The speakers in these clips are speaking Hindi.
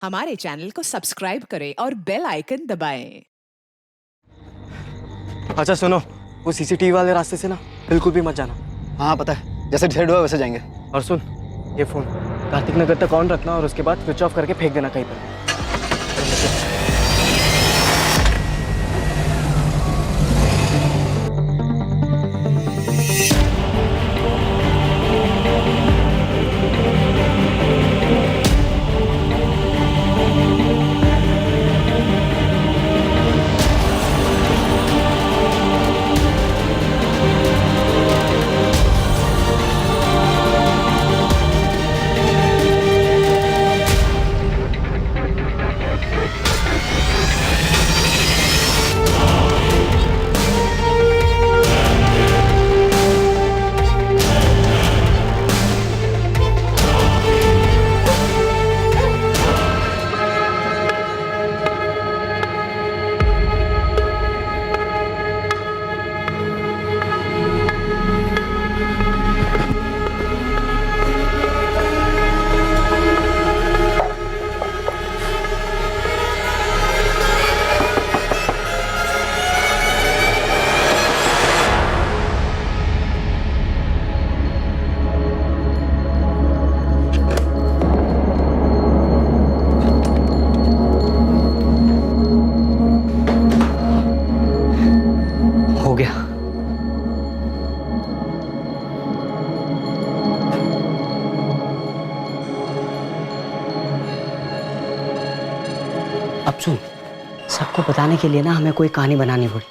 हमारे चैनल को सब्सक्राइब करें और बेल आइकन दबाएं। अच्छा सुनो, वो सीसीटीवी वाले रास्ते से ना बिल्कुल भी मत जाना। हाँ पता है, जैसे डिसाइड हुआ वैसे जाएंगे। और सुन, ये फोन कार्तिक नगर तक ऑन रखना और उसके बाद स्विच ऑफ करके फेंक देना कहीं पर। हो गया। अब सुन, सबको बताने के लिए ना हमें कोई कहानी बनानी पड़ी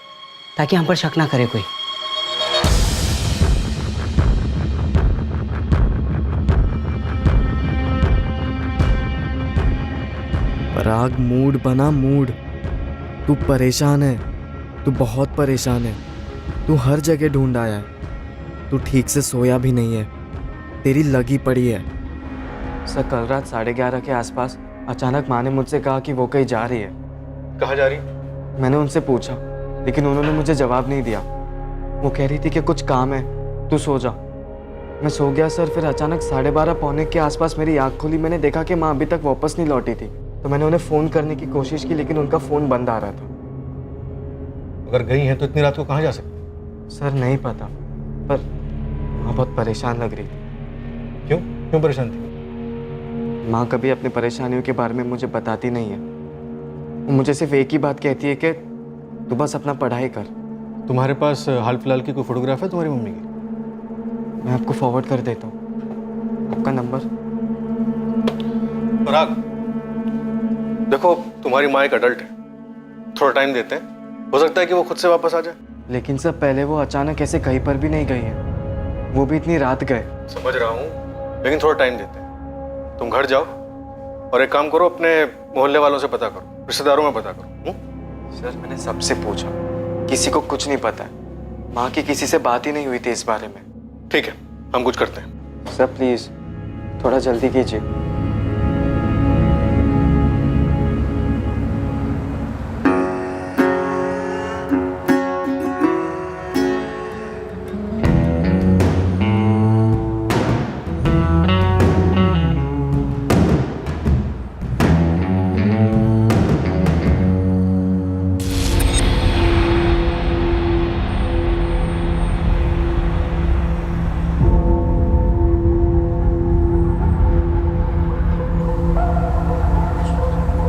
ताकि हम पर शक ना करे कोई। पराग, मूड बना मूड। तू परेशान है, तू बहुत परेशान है। तू हर जगह ढूंढ आया है, तू ठीक से सोया भी नहीं है, तेरी लगी पड़ी है। सर, कल रात 11:30 के आसपास अचानक माँ ने मुझसे कहा कि वो कहीं जा रही है। कहाँ जा रही? मैंने उनसे पूछा लेकिन उन्होंने मुझे जवाब नहीं दिया। वो कह रही थी कि कुछ काम है, तू सो जा। मैं सो गया सर। फिर अचानक 12:30 पौने के आसपास मेरी आँख खुली। मैंने देखा कि माँ अभी तक वापस नहीं लौटी थी, तो मैंने उन्हें फ़ोन करने की कोशिश की लेकिन उनका फ़ोन बंद आ रहा था। अगर गई हैं तो इतनी रात को कहाँ जा सकती? सर नहीं पता, पर माँ बहुत परेशान लग रही थी। क्यों क्यों परेशान थी? माँ कभी अपनी परेशानियों के बारे में मुझे बताती नहीं है। वो मुझे सिर्फ एक ही बात कहती है कि तू बस अपना पढ़ाई कर। तुम्हारे पास हाल फिलहाल की कोई फोटोग्राफ है तुम्हारी मम्मी की? मैं आपको फॉरवर्ड कर देता हूँ आपका नंबर। पराग, देखो तुम्हारी माँ एक अडल्ट है, थोड़ा टाइम देते हैं, हो सकता है कि वो खुद से वापस आ जाए। लेकिन सर पहले वो अचानक ऐसे कहीं पर भी नहीं गई है, वो भी इतनी रात गए। समझ रहा हूँ, लेकिन थोड़ा टाइम देते हैं। तुम घर जाओ और एक काम करो, अपने मोहल्ले वालों से पता करो, रिश्तेदारों में पता करो। सर मैंने सबसे पूछा, किसी को कुछ नहीं पता है। माँ की किसी से बात ही नहीं हुई थी इस बारे में। ठीक है, हम कुछ करते हैं। सर प्लीज़ थोड़ा जल्दी कीजिए।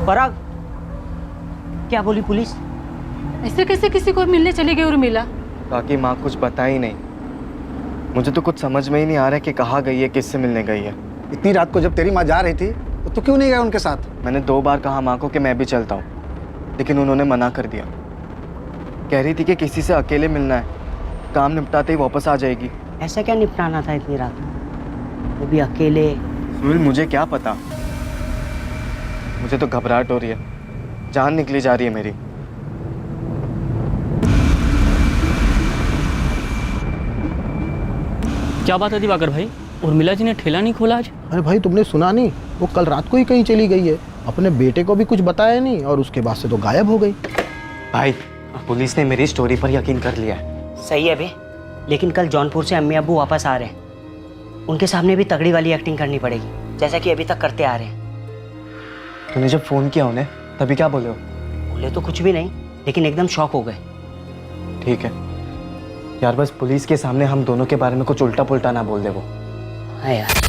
पराग, क्या बोली पुलिस? ऐसे कैसे किसी को मिलने चली गई उर्मिला? बाकी माँ कुछ बता ही नहीं। मुझे तो कुछ समझ में ही नहीं आ रहा है कि कहाँ गई है, किससे मिलने गई है। इतनी रात को जब तेरी माँ जा रही थी तो तू क्यों नहीं गया उनके साथ? मैंने 2 बार कहा माँ को कि मैं भी चलता हूँ, लेकिन उन्होंने मना कर दिया। कह रही थी कि किसी से अकेले मिलना है, काम निपटाते ही वापस आ जाएगी। ऐसा क्या निपटाना था इतनी रात, वो भी अकेले? सुनील, मुझे क्या पता, मुझे तो घबराहट हो रही है, जान निकली जा रही है मेरी। क्या बात है दिवाकर भाई, उर्मिला जी ने ठेला नहीं खोला आज? अरे भाई तुमने सुना नहीं, वो कल रात को ही कहीं चली गई है, अपने बेटे को भी कुछ बताया नहीं और उसके बाद से तो गायब हो गई। भाई पुलिस ने मेरी स्टोरी पर यकीन कर लिया है। सही है बे, लेकिन कल जौनपुर से अम्मी अब्बू वापस आ रहे हैं, उनके सामने भी तगड़ी वाली एक्टिंग करनी पड़ेगी, जैसा कि अभी तक करते आ रहे हैं। तूने जब फोन किया उन्हें तभी क्या बोले हो? बोले तो कुछ भी नहीं, लेकिन एकदम शॉक हो गए। ठीक है यार, बस पुलिस के सामने हम दोनों के बारे में कुछ उल्टा पुल्टा ना बोल दे वो। हाँ यार।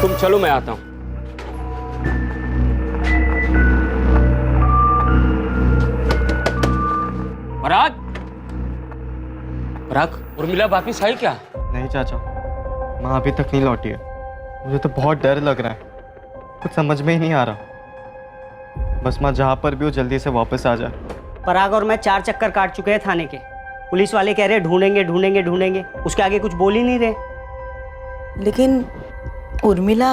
तुम चलो, मैं आता हूँ। पराग, पराग, उर्मिला वापिस आई क्या? नहीं चाचा, माँ अभी तक नहीं लौटी है। मुझे तो बहुत डर लग रहा है, कुछ समझ में ही नहीं आ रहा। बस माँ जहाँ पर भी हो जल्दी से वापस आ जाए। पराग और मैं 4 चक्कर काट चुके हैं थाने के। पुलिस वाले कह रहे ढूंढेंगे ढूंढेंगे ढूंढेंगे, उसके आगे कुछ बोल ही नहीं रहे। लेकिन उर्मिला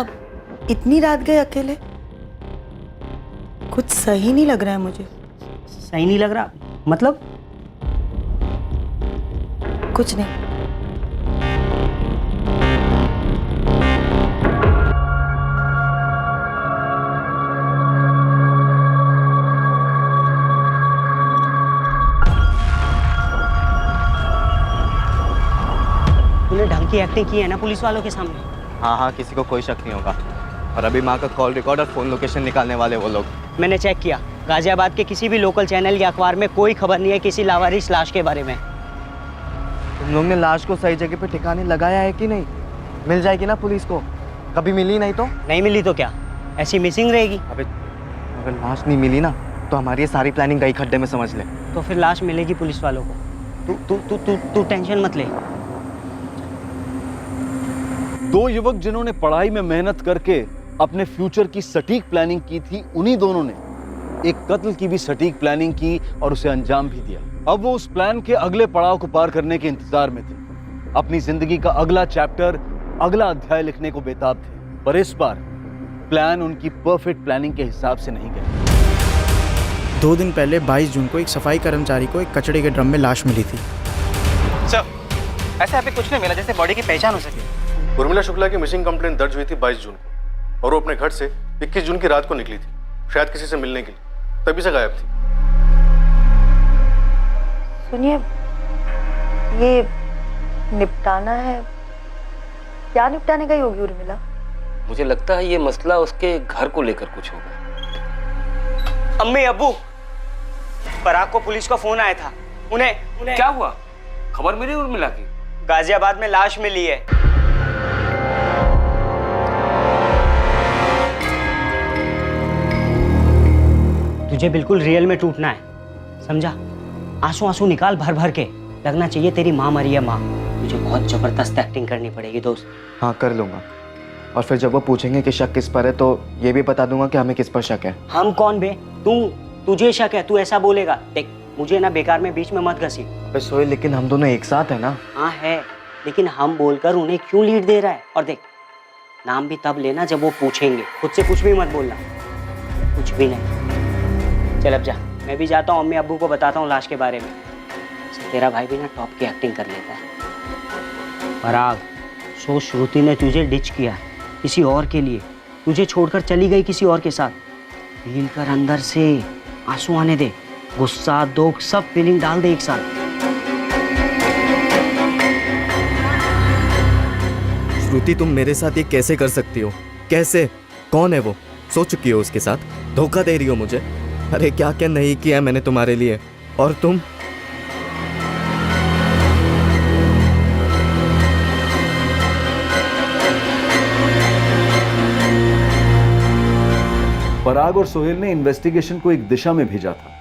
इतनी रात गए अकेले, कुछ सही नहीं लग रहा है मुझे। सही नहीं लग रहा मतलब? कुछ नहीं। तूने ढंग की एक्टिंग की है ना पुलिस वालों के सामने? हाँ हाँ, किसी को कोई शक नहीं होगा। और अभी माँ का कॉल रिकॉर्ड और फोन लोकेशन निकालने वाले वो लोग। मैंने चेक किया, गाजियाबाद के किसी भी लोकल चैनल या अखबार में कोई खबर नहीं है किसी लावारिस लाश के बारे में। तुम लोग ने लाश को सही जगह पे ठिकाने लगाया है कि नहीं? मिल जाएगी ना पुलिस को? कभी मिली नहीं तो? नहीं मिली तो क्या, ऐसी मिसिंग रहेगी? अबे अगर लाश नहीं मिली ना तो हमारी ये सारी प्लानिंग गई खड्डे में, समझ ले। तो फिर लाश मिलेगी पुलिस वालों को। तू टेंशन मत ले। दो युवक जिन्होंने पढ़ाई में मेहनत करके अपने फ्यूचर की सटीक प्लानिंग की थी, उन्हीं दोनों ने एक कत्ल की भी सटीक प्लानिंग की और उसे अंजाम भी दिया। अब वो उस प्लान के अगले पड़ाव को पार करने के इंतजार में थे। अपनी जिंदगी का अगला चैप्टर, अगला अध्याय लिखने को बेताब थे। पर इस बार प्लान उनकी परफेक्ट प्लानिंग के हिसाब से नहीं गया। 2 दिन पहले 22 जून को एक सफाई कर्मचारी को एक कचड़े के ड्रम में लाश मिली थी। सर, ऐसे अभी कुछ नहीं मिला जैसे बॉडी की पहचान हो सके। उर्मिला शुक्ला की मिसिंग कंप्लेंट दर्ज हुई थी 22 जून को और वो अपने घर से 21 जून की रात को निकली थी, शायद किसी से मिलने के लिए, तभी से गायब थी। सुनिए, ये निपटाना है, क्या निपटाने गई होगी उर्मिला? मुझे लगता है ये मसला उसके घर को लेकर कुछ होगा। अम्मी अब्बू, पराग को पुलिस का फोन आया था। उन्हें क्या हुआ? खबर मिली उर्मिला की? गाजियाबाद में लाश मिली है। तुझे बिल्कुल रियल में टूटना है, समझा? आंसू आंसू निकाल भर भर के, लगना चाहिए तेरी माँ मरी है माँ। तुझे बहुत जबरदस्त एक्टिंग करनी पड़ेगी दोस्त। हाँ कर लूँगा। और फिर जब वो पूछेंगे कि शक किस पर है तो ये भी बता दूंगा कि हमें किस पर शक है। हम कौन बे? तुझे शक है, तू ऐसा बोलेगा। देख, मुझे ना बेकार में बीच में मत घसी। अबे सोहेल, लेकिन हम दोनों एक साथ है ना। हाँ है, लेकिन हम बोलकर उन्हें क्यों लीड दे रहा है? और देख, नाम भी तब लेना जब वो पूछेंगे, खुद से कुछ भी मत बोलना, कुछ भी नहीं। चल अब जा, मैं भी जाता हूँ, अम्मी अब्बू को बताता हूँ लाश के बारे में। तेरा भाई भी ना टॉप की एक्टिंग कर लेता है। पराग, सो श्रुति ने तुझे डिच किया किसी और के लिए, तुझे छोड़कर चली गई किसी और के साथ। फील कर अंदर से, आंसू आने दे, गुस्सा दुख सब फीलिंग डाल दे एक साथ। श्रुति, तुम मेरे साथ ये कैसे कर सकती हो? कैसे? कौन है वो? सो चुकी हो उसके साथ? धोखा दे रही हो मुझे? अरे क्या क्या नहीं किया मैंने तुम्हारे लिए, और तुम? पराग और सोहेल ने इन्वेस्टिगेशन को एक दिशा में भेजा था।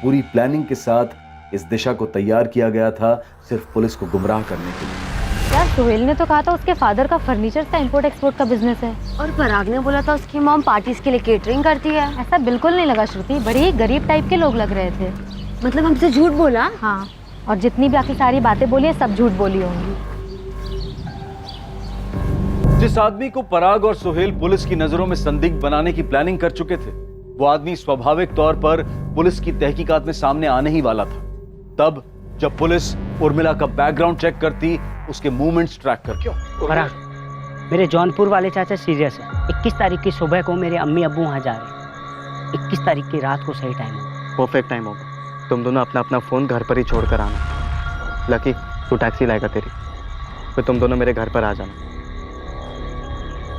पूरी प्लानिंग के साथ इस दिशा को तैयार किया गया था, सिर्फ पुलिस को गुमराह करने के लिए। यार सोहेल ने तो कहा था उसके फादर का फर्नीचर का इंपोर्ट एक्सपोर्ट का बिजनेस है, और पराग ने बोला था उसकी मॉम पार्टीज के लिए केटरिंग करती है। ऐसा बिल्कुल नहीं लगा श्रुति, बड़े ही गरीब टाइप के लोग लग रहे थे। मतलब हमसे झूठ बोला? हाँ, और जितनी भी आखिर सारी बातें बोली है सब झूठ बोली होंगी। जिस आदमी को पराग और सोहेल पुलिस की नजरों में संदिग्ध बनाने की प्लानिंग कर चुके थे, वो आदमी स्वाभाविक तौर पर पुलिस की तहकीकात में सामने आने ही वाला था। तब जब पुलिस उर्मिला का बैकग्राउंड चेक करती, उसके मूवमेंट्स ट्रैक करके। मेरे जौनपुर वाले चाचा सीरियस है। 21 तारीख की सुबह को मेरे अम्मी अब्बू वहाँ जा रहे हैं। 21 तारीख की रात को सही टाइम होगा। परफेक्ट टाइम होगा। तुम दोनों अपना अपना फ़ोन घर पर ही छोड़ कर आना। लकी तू टैक्सी लाएगा तेरी, फिर तुम दोनों मेरे घर पर आ जाना।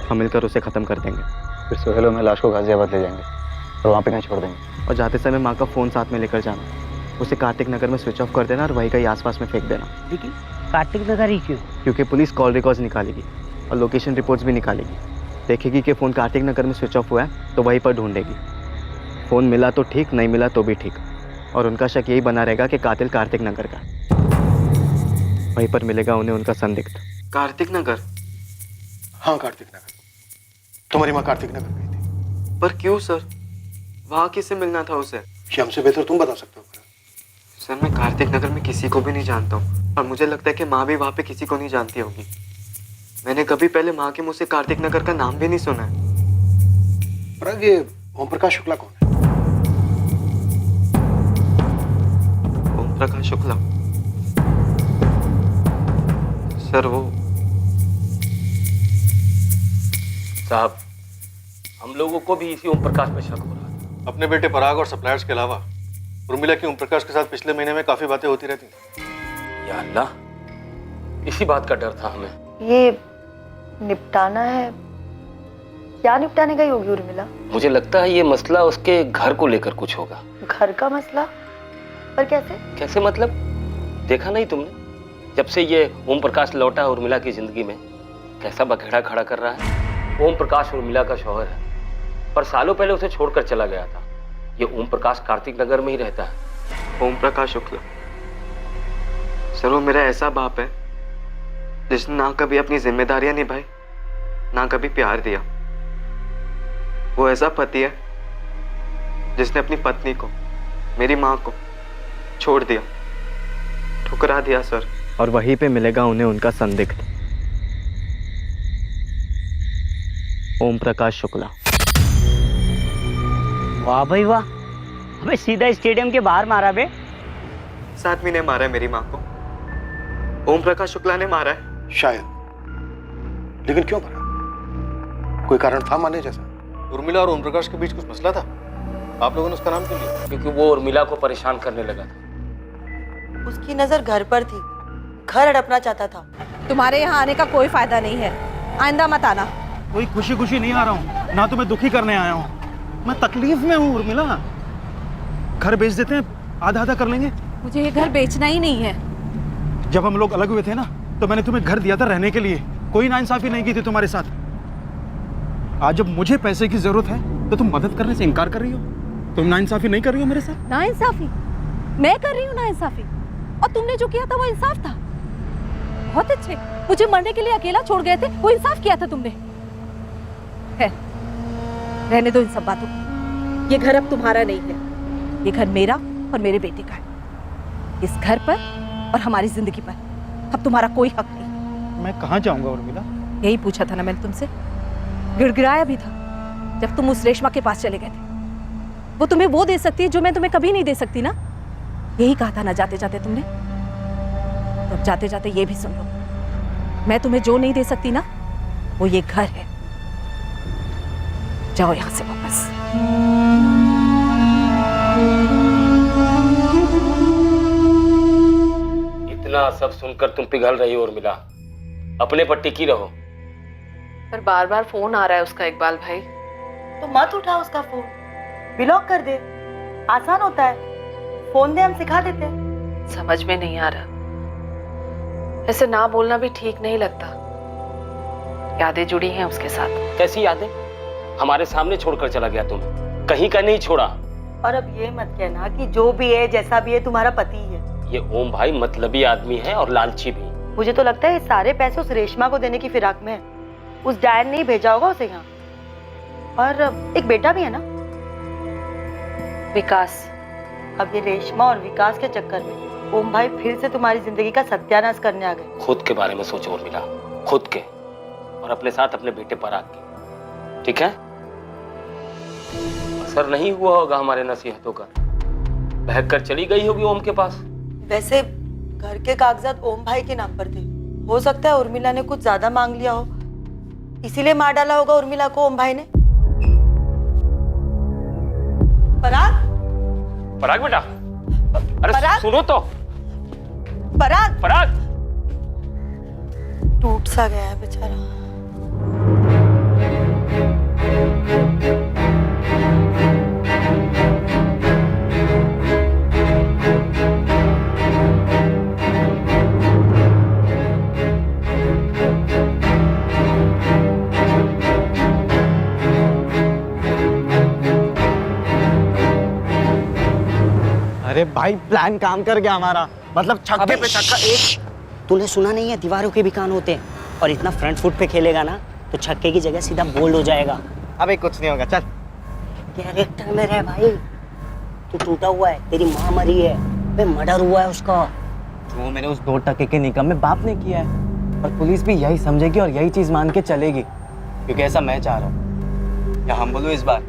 हम मिलकर उसे ख़त्म कर देंगे। फिर सुहेल में लाश को गाजियाबाद ले जाएंगे और वहाँ पे कहीं छोड़ देंगे। और जाते समय माँ का फ़ोन साथ में लेकर जाना। उसे कार्तिक नगर में स्विच ऑफ कर देना और वहीं कहीं आसपास में फेंक देना। लेकिन कार्तिक नगर ही क्यों? क्योंकि पुलिस कॉल रिकॉर्ड्स निकालेगी और लोकेशन रिपोर्ट्स भी निकालेगी। देखेगी कि फ़ोन कार्तिक नगर में स्विच ऑफ हुआ है तो वहीं पर ढूंढेगी। फ़ोन मिला तो ठीक, नहीं मिला तो भी ठीक। और उनका शक यही बना रहेगा कि कातिल कार्तिक नगर का। वहीं पर मिलेगा उन्हें उनका संदिग्ध। कार्तिक नगर? हाँ कार्तिक नगर। तुम्हारी माँ कार्तिक नगर गई थी। पर क्यों सर? वहाँ किससे मिलना था उसे? ये हमसे बेहतर तुम बता सकते हो। सर मैं कार्तिक नगर में किसी को भी नहीं जानता हूँ और मुझे लगता है कि माँ भी वहाँ पे किसी को नहीं जानती होगी। मैंने कभी पहले माँ के मुँह से कार्तिक नगर का नाम भी नहीं सुना है। पर ये ओम प्रकाश शुक्ला कौन है? ओम प्रकाश शुक्ला? सर वो साहब, हम लोगों को भी इसी ओम प्रकाश पे शक हो रहा है। अपने बेटे पराग और सप्लायर्स के अलावा उर्मिला की ओम प्रकाश के साथ पिछले महीने में काफी बातें होती रहती थी। या अल्लाह, इसी बात का डर था हमें। ये निपटाना है, क्या निपटाने गई होगी उर्मिला? मुझे लगता है ये मसला उसके घर को लेकर कुछ होगा। घर का मसला? पर कैसे? कैसे मतलब? देखा नहीं तुमने जब से ये ओम प्रकाश लौटा उर्मिला की जिंदगी में कैसा बखेड़ा खड़ा कर रहा है। ओम प्रकाश उर्मिला का शौहर है, पर सालों पहले उसे छोड़कर चला गया था। ये ओम प्रकाश कार्तिक नगर में ही रहता है। ओम प्रकाश शुक्ला? सर वो मेरा ऐसा बाप है जिसने ना कभी अपनी जिम्मेदारियां निभाई, ना कभी प्यार दिया। वो ऐसा पति है जिसने अपनी पत्नी को, मेरी माँ को छोड़ दिया, ठुकरा दिया सर। और वहीं पे मिलेगा उन्हें उनका संदिग्ध, ओम प्रकाश शुक्ला। वाह भाई वाह, हमें सीधा स्टेडियम के बाहर मारा बे। इस आदमी ने मारा है मेरी माँ को। ओम प्रकाश शुक्ला ने मारा है। शायद, लेकिन क्यों मारा? कोई कारण था माने जैसा? उर्मिला और ओम प्रकाश के बीच कुछ मसला था? आप लोगों ने उसका नाम क्यों लिया? क्योंकि वो उर्मिला को परेशान करने लगा था। उसकी नजर घर पर थी, घर हड़पना चाहता था। तुम्हारे यहाँ आने का कोई फायदा नहीं है, आइंदा मत आना। कोई खुशी खुशी नहीं आ रहा हूँ, ना तो मैं दुखी करने आया हूँ। मैं तकलीफ में हूँ उर्मिला। घर बेच देते हैं, आधा आधा कर लेंगे। मुझे ये घर बेचना ही नहीं है। जब हम लोग अलग हुए थे ना, तो मैंने तुम्हें घर दिया था रहने के लिए। कोई नाइंसाफी नहीं की थी तुम्हारे साथ। आज जब मुझे पैसे की जरूरत है तो तुम मदद करने से इनकार कर रही हो। तुम नाइंसाफी नहीं कर रही हो मेरे साथ। नाइंसाफी? मैं कर रही हूँ नाइंसाफी? और तुमने जो किया था वो इंसाफ था। बहुत अच्छे, मुझे मरने के लिए अकेला छोड़ गए थे, वो इंसाफ किया था तुमने। है, रहने दो इन सब बातों को। ये घर अब तुम्हारा नहीं है, ये घर मेरा और मेरे बेटे का है। इस घर पर और हमारी जिंदगी पर अब तुम्हारा कोई हक नहीं। मैं कहाँ जाऊंगा उर्मिला? यही पूछा था ना मैंने तुमसे, गिड़गिड़ाया भी था जब तुम उस रेशमा के पास चले गए थे। वो तुम्हें वो दे सकती है जो मैं तुम्हें कभी नहीं दे सकती ना। यही कहा था ना जाते जाते तुमने। तो अब जाते जाते ये भी सुन लो, मैं तुम्हें जो नहीं दे सकती ना, वो ये घर है। जाओ यहां से वापस। इतना सब सुनकर तुम पिघल रही हो उर्मिला, अपने पर टिकी रहो। पर बार बार फोन आ रहा है उसका इकबाल भाई। तो मत उठा उसका फोन, ब्लॉक कर दे, आसान होता है। फोन दे, हम सिखा देते। समझ में नहीं आ रहा, ऐसे ना बोलना भी ठीक नहीं लगता। यादें जुड़ी हैं उसके साथ। कैसी यादें? हमारे सामने छोड़कर चला गया तुम्हें, कहीं का नहीं छोड़ा। और अब ये मत कहना कि जो भी है जैसा भी है तुम्हारा पति है। ये ओम भाई मतलबी आदमी है और लालची भी। मुझे तो लगता है ये सारे पैसे उस रेशमा को देने की फिराक में है। उस डायन ने ही भेजा होगा उसे यहाँ। और एक बेटा भी है ना, विकास। अब ये रेशमा और विकास के चक्कर में ओम भाई फिर से तुम्हारी जिंदगी का सत्यानाश करने आ गए। खुद के बारे में सोचो उर्मिला, खुद के, और अपने साथ अपने बेटे पराग के। ठीक है? असर नहीं हुआ होगा हमारे नसीहतों का, बहक कर चली गई होगी ओम के पास। वैसे घर के कागजात ओम भाई के नाम पर थे। हो सकता है उर्मिला ने कुछ ज्यादा मांग लिया हो, इसीलिए मार डाला होगा उर्मिला को ओम भाई ने। पराग, पराग बेटा, अरे पराग? सुनो तो। पराग पराग, टूट सा गया है बेचारा। अरे भाई प्लान काम कर गया हमारा, मतलब छक्के पे छक्का। एक तूने सुना नहीं है, दीवारों के भी कान होते हैं, और इतना फ्रंट फुट पे खेलेगा ना तो छक्के की जगह सीधा बोल्ड हो जाएगा। अबे कुछ नहीं होगा, चल। कैरेक्टर में रह भाई, तू टूटा हुआ है, तेरी माँ मरी है, बे मर्डर हुआ है उसका। जो मैंने उस 2 टके के निकम में बाप ने किया है, और पुलिस भी यही समझेगी और यही चीज मान के चलेगी, क्योंकि ऐसा मैं चाह रहा हूँ। या हम बोलो इस बार?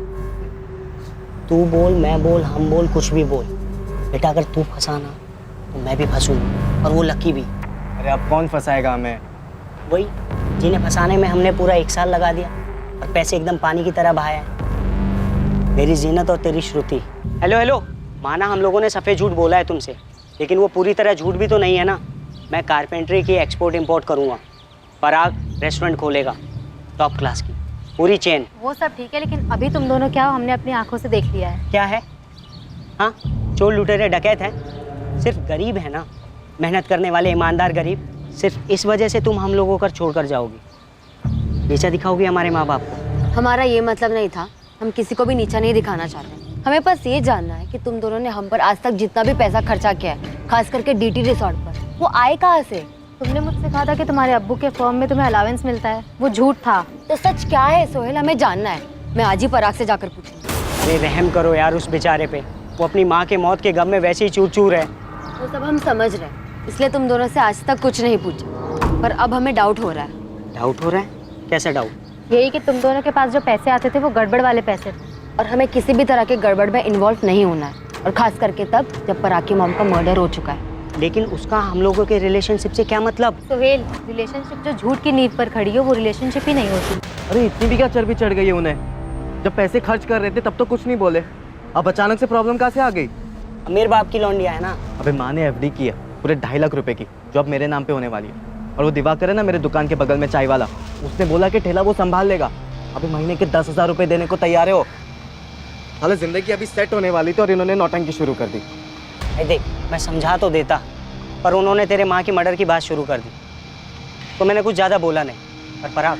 तू बोल, मैं बोल, हम बोल, कुछ भी बोल बेटा। अगर तू फंसाना तो मैं भी फंसूंगा, और वो लकी भी। अरे अब कौन फंसाएगा हमें? वही जिन्हें फंसाने में हमने पूरा 1 साल लगा दिया और पैसे एकदम पानी की तरह बहाया। मेरी जीनत और तेरी श्रुति। हेलो हेलो, माना हम लोगों ने सफ़ेद झूठ बोला है तुमसे, लेकिन वो पूरी तरह झूठ भी तो नहीं है ना। मैं कारपेंट्री की एक्सपोर्ट इंपोर्ट करूँगा, पराग रेस्टोरेंट खोलेगा टॉप क्लास की, पूरी चेन। वो सब ठीक है, लेकिन अभी तुम दोनों क्या हो हमने अपनी आंखों से देख लिया है। क्या है? हाँ, चोर लुटेरे डकैत हैं, सिर्फ गरीब है ना, मेहनत करने वाले ईमानदार गरीब। सिर्फ इस वजह से तुम हम लोगों को छोड़कर जाओगी, नीचा दिखाओगी हमारे माँ बाप को। हमारा ये मतलब नहीं था, हम किसी को भी नीचा नहीं दिखाना चाहते। हमें बस ये जानना है कि तुम दोनों ने हम पर आज तक जितना भी पैसा खर्चा किया है, खास करके डीटी रिसोर्ट पर, वो आए कहाँ से? तुमने मुझसे कहा था कि तुम्हारे अब्बू के फर्म में तुम्हें अलाउंस मिलता है, वो झूठ था। तो सच क्या है सोहेल, हमें जानना है। मैं आज ही पराग से जाकर पूछूंगी। अरे रहम करो यार उस बेचारे पे, वो अपनी माँ के मौत के गम में वैसे ही चूर चूर है। वो सब हम समझ रहे हैं, इसलिए तुम दोनों से आज तक कुछ नहीं पूछा, पर अब हमें डाउट हो रहा है। डाउट हो रहा है? कैसा डाउट? यही कि तुम दोनों के पास जो पैसे आते थे वो गड़बड़ वाले पैसे थे, और हमें किसी भी तरह के गड़बड़ में इन्वॉल्व नहीं होना है, और खास करके तब जब पराग की मॉम का मर्डर हो चुका है। लेकिन उसका हम लोगों के रिलेशनशिप से क्या मतलब? सोहेल, रिलेशनशिप जो झूठ की नींव पर खड़ी हो वो रिलेशनशिप ही नहीं होती। अरे इतनी भी क्या चर्बी चढ़ गई है उन्हें? जब पैसे खर्च कर रहे थे तब तो कुछ नहीं बोले, अब अचानक से प्रॉब्लम कहाँ से आ गई? मेरे बाप की लौंडिया है ना। अबे माँ ने एफडी की है पूरे 2.5 लाख रुपए की, जो अब मेरे नाम पे होने वाली है। और वो दिवाकर है ना मेरे दुकान के बगल में चाय वाला, उसने बोला कि ठेला वो संभाल लेगा। अभी महीने के 10,000 रुपए देने को तैयार है वो। हालांकि जिंदगी अभी सेट होने वाली थी और इन्होंने नौटंकी शुरू कर दी। देख, मैं समझा तो देता, पर उन्होंने तेरे माँ की मर्डर की बात शुरू कर दी, तो मैंने कुछ ज़्यादा बोला नहीं। पर पराग,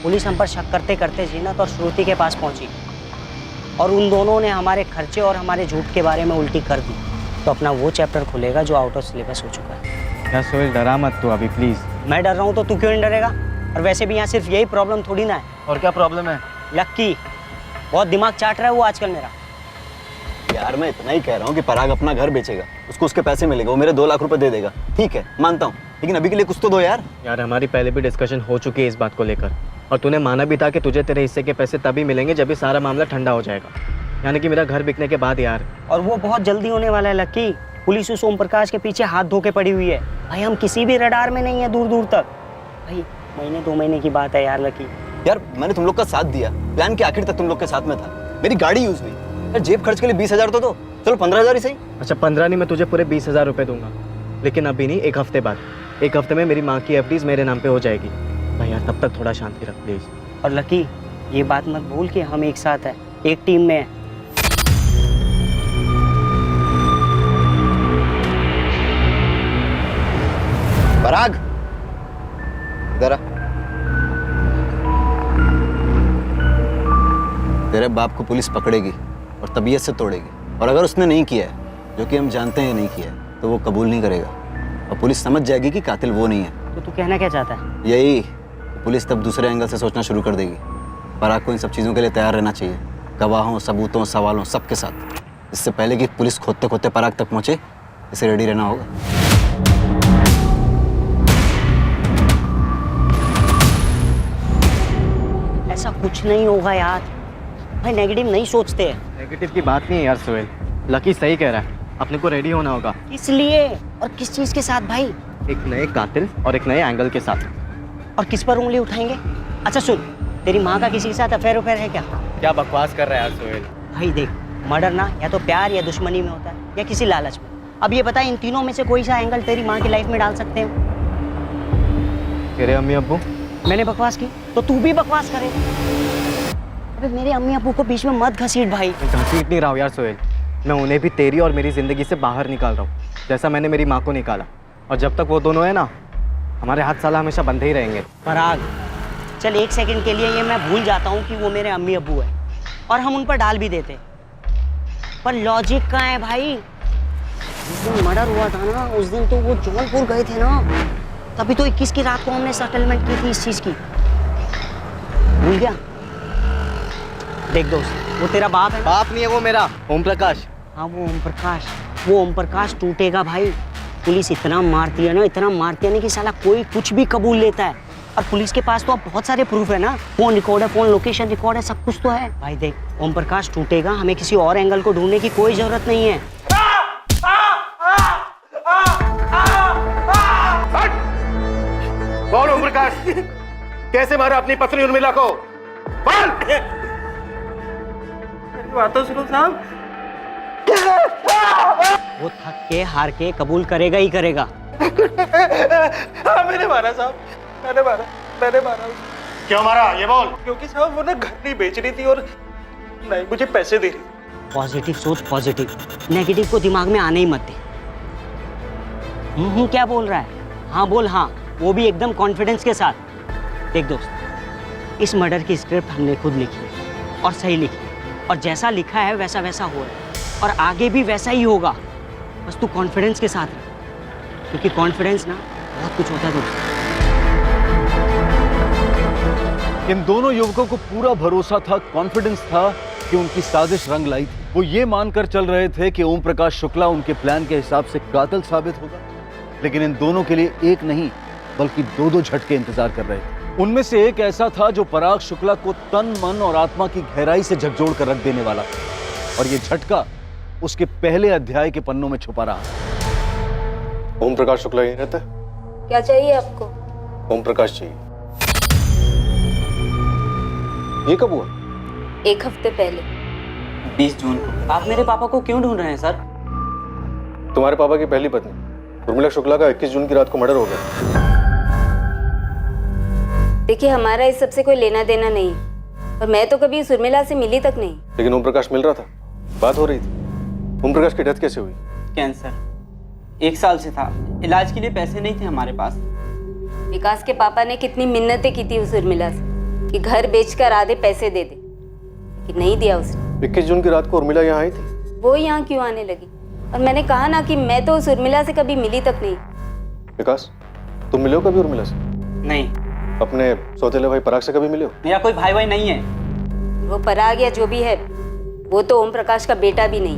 पुलिस हम पर शक करते करते जीनत और श्रुति के पास पहुंची, और उन दोनों ने हमारे खर्चे और हमारे झूठ के बारे में उल्टी कर दी, तो अपना वो चैप्टर खुलेगा जो आउट ऑफ सिलेबस हो चुका है। क्या सोहेल, डरा मत तू अभी प्लीज। मैं डर रहा हूँ तो तू क्यों नहीं डरेगा? और वैसे भी यहाँ सिर्फ यही प्रॉब्लम थोड़ी ना है। और क्या प्रॉब्लम है? लक्की, बहुत दिमाग चाट रहा है वो आजकल मेरा। यार मैं इतना ही कह रहा हूँ कि पराग अपना घर बेचेगा, उसको उसके पैसे मिलेगा, वो मेरे 2 लाख रुपए दे देगा, ठीक है मानता हूँ, लेकिन अभी के लिए कुछ तो दो यार। यार हमारी पहले भी डिस्कशन हो चुकी है इस बात को लेकर, और तूने माना भी था कि तुझे तेरे हिस्से के पैसे तभी मिलेंगे जब ये सारा मामला ठंडा हो जाएगा, यानी कि मेरा घर बिकने के बाद यार। और वो बहुत जल्दी होने वाला है लक्की। पुलिस उस ओम प्रकाश के पीछे हाथ धो के पड़ी हुई है भाई, हम किसी भी रडार में नहीं है दूर दूर तक भाई। 1-2 महीने की बात है यार लकी। यार मैंने तुम लोग का साथ दिया, प्लान के आखिर तक तुम लोग के साथ में था, मेरी गाड़ी यूज हुई यार, जेब खर्च के लिए 20,000 तो दो, चलो 15,000 ही सही। अच्छा 15 नहीं, मैं तुझे पूरे 20,000 रुपये दूंगा, लेकिन अभी नहीं, 1 हफ्ते बाद। 1 हफ्ते में मेरी माँ की एफडीज मेरे नाम पे हो जाएगी भाई यार, तब तक थोड़ा शांति रख प्लीज। और लकी, ये बात मत भूल कि हम एक साथ हैं, एक टीम में हैं। पराग इधर आ। तेरे बाप को पुलिस पकड़ेगी और तबीयत से तोड़ेगी, और अगर उसने नहीं किया है, जो कि हम जानते हैं नहीं किया है, तो वो कबूल नहीं करेगा, और पुलिस समझ जाएगी कि कातिल वो नहीं है। तो तू कहना क्या चाहता है? यही, पुलिस तब दूसरे एंगल से सोचना शुरू कर देगी। पराग को इन सब चीज़ों के लिए तैयार रहना चाहिए, गवाहों, सबूतों, सवालों, सबके साथ। इससे पहले कि पुलिस खोदते खोदते पराग तक पहुंचे, इसे रेडी रहना होगा। ऐसा कुछ नहीं होगा यार भाई, नेगेटिव नहीं सोचते हैं। नेगेटिव की बात नहीं है यार सोहेल, लकी सही कह रहा है, अपने को रेडी होना होगा। इसलिए, और किस चीज़ के साथ भाई? एक नए कातिल और एक नए एंगल के साथ। और किस पर उंगली उठाएंगे? अच्छा सुन, तेरी माँ का किसी के साथ अफेयर है क्या? क्या बकवास कर रहा है यार सोहेल? भाई देख, मर्डर ना या तो प्यार या दुश्मनी में होता है या किसी लालच में। अब ये बता, इन तीनों में से कोई सा एंगल तेरी माँ की लाइफ में डाल सकते हैं? तेरे अम्मी अब्बू? मैंने बकवास की तो तू भी बकवास करे। अबे मेरे अम्मी अब्बू को बीच में मत घसीट भाई। घसीट नहीं रहा हूँ यार सोहेल, मैं उन्हें भी तेरी और मेरी ज़िंदगी से बाहर निकाल रहा हूँ, जैसा मैंने मेरी माँ को निकाला। और जब तक वो दोनों है ना, हमारे हाथ साला हमेशा बंधे ही रहेंगे। पराग, चल एक सेकंड के लिए ये मैं भूल जाता हूँ कि वो मेरे अम्मी अब्बू है और हम उन पर डाल भी देते, पर लॉजिक कहाँ है भाई? जिस दिन मर्डर हुआ था ना, उस दिन तो वो जौनपुर गए थे ना, तभी तो 21 की रात को हमने सेटलमेंट की थी इस चीज की। भूल गया? देख दोस्त, वो तेरा बाप है। बाप नहीं है वो मेरा, ओम प्रकाश। हाँ वो ओम प्रकाश, वो ओम प्रकाश टूटेगा भाई। पुलिस इतना मारती है ना, इतना मारती है ना कि साला कोई कुछ भी कबूल लेता है। और पुलिस के पास तो अब बहुत सारे प्रूफ है ना, फोन रिकॉर्ड है, फोन लोकेशन रिकॉर्ड है, सब कुछ तो है भाई। देख, ओम प्रकाश टूटेगा, हमें किसी और एंगल को ढूंढने की कोई जरूरत नहीं है। कौन ओम प्रकाश? कैसे मारा अपनी पत्नी उर्मिला को? बोल! बातों सुनो साहब। वो थक के हार के कबूल करेगा ही करेगा। हाँ मैंने मारा साहब, मैंने मारा। क्यों मारा ये बोल? क्योंकि साहब वो ना घर नहीं बेच रही थी और नहीं मुझे पैसे दे रही। पॉजिटिव सोच, पॉजिटिव, नेगेटिव को दिमाग में आने ही मत दे। क्या बोल रहा है? हाँ बोल हाँ, वो भी एकदम कॉन्फिडेंस के साथ। देख दोस्त, इस मर्डर की स्क्रिप्ट हमने खुद लिखी है और सही लिखी है, और जैसा लिखा है वैसा वैसा हो रहा है और आगे भी वैसा ही होगा। बस तू कॉन्फिडेंस के साथ रह, क्योंकि कॉन्फिडेंस ना बहुत कुछ होता है दोस्त। इन दोनों युवकों को पूरा भरोसा था, कॉन्फिडेंस था कि उनकी साजिश रंग लाई थी। वो ये मानकर चल रहे थे कि ओम प्रकाश शुक्ला उनके प्लान के हिसाब से कातिल साबित होगा, लेकिन इन दोनों के लिए एक नहीं बल्कि दो दो झटके इंतजार कर रहे थे। उनमें से एक ऐसा था जो पराग शुक्ला को तन मन और आत्मा की गहराई से झकझोर कर रख देने वाला था, और ये झटका उसके पहले अध्याय के पन्नों में छुपा रहा। ओम प्रकाश शुक्ला यहीं रहता है? क्या चाहिए आपको? ओम प्रकाश चाहिए। ये कब हुआ? 1 हफ्ते पहले। 20 जून को। आप मेरे पापा को क्यों ढूंढ रहे हैं सर? तुम्हारे पापा की पहली पत्नी उर्मिला शुक्ला का 21 जून की रात को मर्डर हो गया। देखिए, हमारा इस सब से कोई लेना देना नहीं, और मैं तो कभी उस उर्मिला से मिली तक नहीं। लेकिन ओम प्रकाश मिल रहा था, बात हो रही थी। ओम प्रकाश की डेथ कैसे हुई? कैंसर, 1 साल से था, इलाज के लिए पैसे नहीं थे हमारे पास। विकास के पापा ने कितनी मिन्नतें की थी उस उर्मिला से कि घर बेचकर आधे पैसे दे दे, लेकिन नहीं दिया उसने। 21 जून की रात को उर्मिला यहाँ आई थी? वो यहाँ क्यों आने लगी? और मैंने कहा ना कि मैं तो उस उर्मिला से कभी मिली तक नहीं। विकास, तुम मिले हो कभी उर्मिला से? नहीं। अपने सौतेले भाई पराग से कभी मिले हो? मेरा कोई भाई नहीं है। वो पराग या जो भी है, वो तो ओम प्रकाश का बेटा भी नहीं।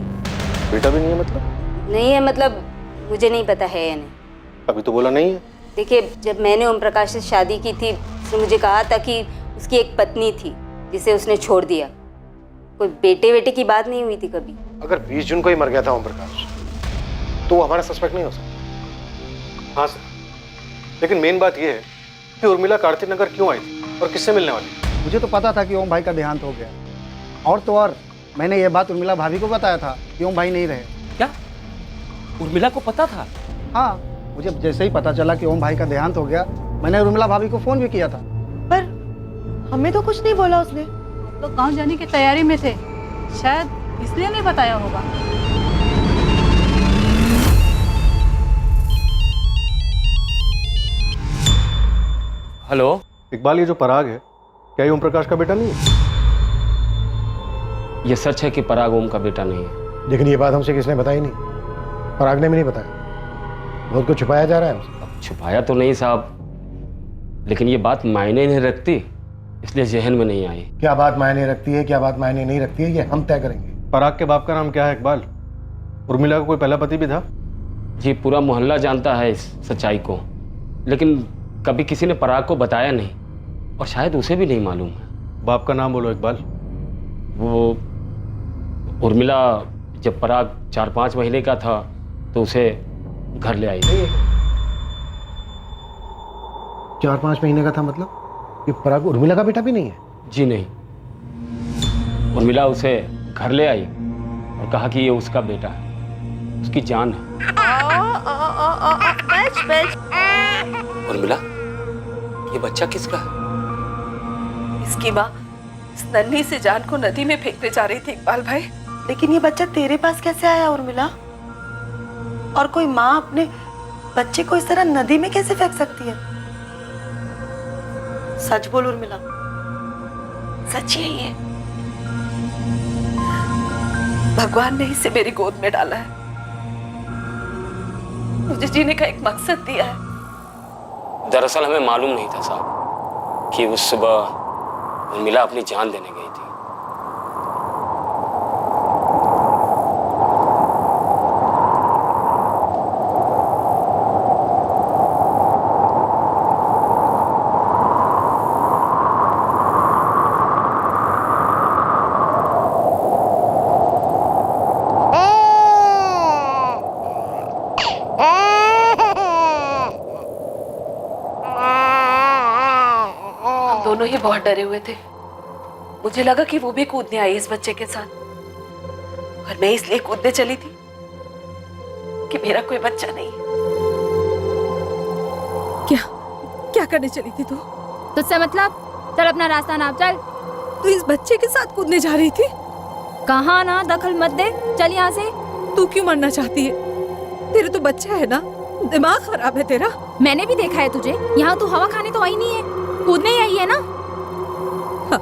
बेटा भी नहीं है मतलब? नहीं है मतलब मुझे नहीं पता है या नहीं। अभी तो बोला नहीं है। देखिए, जब मैंने ओम प्रकाश से शादी की थी, उसने मुझे कहा था कि उसकी एक पत्नी थी जिसे उसने छोड़ दिया। कोई बेटे बेटे की बात नहीं हुई थी कभी। अगर 20 जून को ही मर गया था ओम प्रकाश, तो वो हमारा सस्पेक्ट नहीं हो सकता। हाँ सर, लेकिन मेन बात यह है कि उर्मिला कार्तिक नगर क्यों आई थी और किससे मिलने वाली? मुझे तो पता था कि ओम भाई का देहांत हो गया, और तो और मैंने ये बात उर्मिला भाभी को बताया था कि ओम भाई नहीं रहे। क्या उर्मिला को पता था? हाँ, मुझे जैसे ही पता चला कि ओम भाई का देहांत हो गया, मैंने उर्मिला भाभी को फोन भी किया था। पर हमें तो कुछ नहीं बोला उसने। तो गांव जाने की तैयारी में थे, शायद इसलिए नहीं बताया होगा। हेलो इकबाल, ये जो पराग है क्या ये ओम प्रकाश का बेटा नहीं है? ये सच है कि पराग ओम का बेटा नहीं है, लेकिन ये बात हमसे किसने बताई नहीं, पराग ने भी नहीं बताया। बहुत कुछ छुपाया जा रहा है हमसे। छुपाया तो नहीं साहब, लेकिन ये बात मायने नहीं रखती, इसलिए जहन में नहीं आई। क्या बात मायने रखती है, क्या बात मायने नहीं रखती है, ये हम तय करेंगे। पराग के बाप का नाम क्या है इकबाल? उर्मिला का कोई पहला पति भी था? जी, पूरा मोहल्ला जानता है इस सच्चाई को, लेकिन कभी किसी ने पराग को बताया नहीं, और शायद उसे भी नहीं मालूम है। बाप का नाम बोलो इकबाल। वो उर्मिला जब पराग 4-5 महीने का था तो उसे घर ले आई। 4-5 महीने का था मतलब? ये पराग उर्मिला का बेटा भी नहीं है? जी नहीं, उर्मिला उसे घर ले आई और कहा कि ये उसका बेटा है, उसकी जान है। उर्मिला, ये बच्चा किसका है? इसकी माँ इस नन्ही से जान को नदी में फेंकने जा रही थी इकबाल भाई। लेकिन ये बच्चा तेरे पास कैसे आया उर्मिला? और कोई माँ अपने बच्चे को इस तरह नदी में कैसे फेंक सकती है? सच बोल उर्मिला। सच यही है, भगवान ने इसे मेरी गोद में डाला है, मुझे जीने का एक मकसद दिया है। दरअसल हमें मालूम नहीं था साहब कि उस सुबह उर्मिला अपनी जान देने गई थी। दोनों ही बहुत डरे हुए थे। मुझे लगा कि वो भी कूदने आई इस बच्चे के साथ, और मैं इसलिए कूदने चली थी कि मेरा कोई बच्चा नहीं है। क्या करने चली थी तू? तुझसे मतलब? चल अपना रास्ता नाप, चल। तू इस बच्चे के साथ कूदने जा रही थी? कहाँ ना, दखल मत दे, चल यहाँ से। तू क्यों मरना चाहती है? तेरे तो बच्चा है ना, दिमाग खराब है तेरा। मैंने भी देखा है तुझे, यहाँ तू हवा खाने तो आई नहीं है, कूदने ही आई है ना। हाँ,